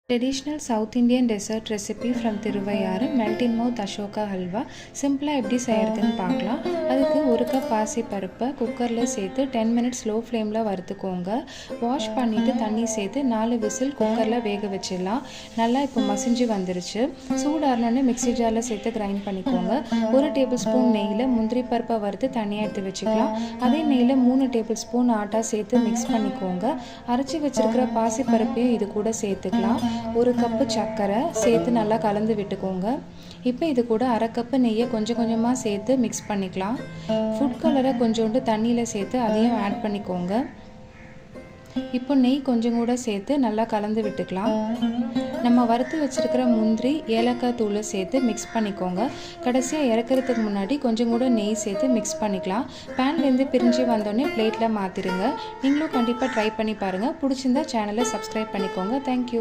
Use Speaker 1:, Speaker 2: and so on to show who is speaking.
Speaker 1: Traditional South Indian dessert recipe from Thiruvayyaru melt in mouth Ashoka halwa சிம்பிளாக எப்படி செய்கிறதுன்னு பார்க்கலாம். அதுக்கு ஒரு கப் பாசி பருப்பை குக்கரில் சேர்த்து 10 மினிட்ஸ் லோ ஃப்ளேமில் வறுத்துக்கோங்க. வாஷ் பண்ணிவிட்டு தண்ணி சேர்த்து 4 விசில் குக்கரில் வேக வச்சிடலாம். நல்லா இப்போ மசிஞ்சு வந்துருச்சு. சூடாறினோடனே மிக்ஸி ஜாரில் சேர்த்து கிரைண்ட் பண்ணிக்கோங்க. 1 டேபிள் ஸ்பூன் நெய்யில் முந்திரி பருப்பை வறுத்து தனியாக எடுத்து வச்சுக்கலாம். அதே நெய்யில் 3 டேபிள் ஸ்பூன் ஆட்டா சேர்த்து மிக்ஸ் பண்ணிக்கோங்க. அரைச்சி வச்சுருக்கிற பாசி பருப்பையும் இது கூட சேர்த்துக்கலாம். 1 கப்பு சர்க்கரை சேர்த்து நல்லா கலந்து விட்டுக்கோங்க. இப்போ இது கூட அரை கப்பு நெய்யை கொஞ்சம் கொஞ்சமாக சேர்த்து மிக்ஸ் பண்ணிக்கலாம். ஃபுட் கலரை கொஞ்சோண்டு தண்ணியில் சேர்த்து அதையும் ஆட் பண்ணிக்கோங்க. இப்போ நெய் கொஞ்சம் கூட சேர்த்து நல்லா கலந்து விட்டுக்கலாம். நம்ம வறுத்து வச்சுருக்கிற முந்திரி ஏலக்காய் தூளை சேர்த்து மிக்ஸ் பண்ணிக்கோங்க. கடைசியாக இறக்கிறதுக்கு முன்னாடி கொஞ்சம் கூட நெய் சேர்த்து மிக்ஸ் பண்ணிக்கலாம். பேன்லேருந்து பிரிஞ்சு வந்தோடனே பிளேட்டில் மாற்றிடுங்க. நீங்களும் கண்டிப்பாக ட்ரை பண்ணி பாருங்கள். பிடிச்சிருந்தா சேனலை சப்ஸ்கிரைப் பண்ணிக்கோங்க. தேங்க்யூ.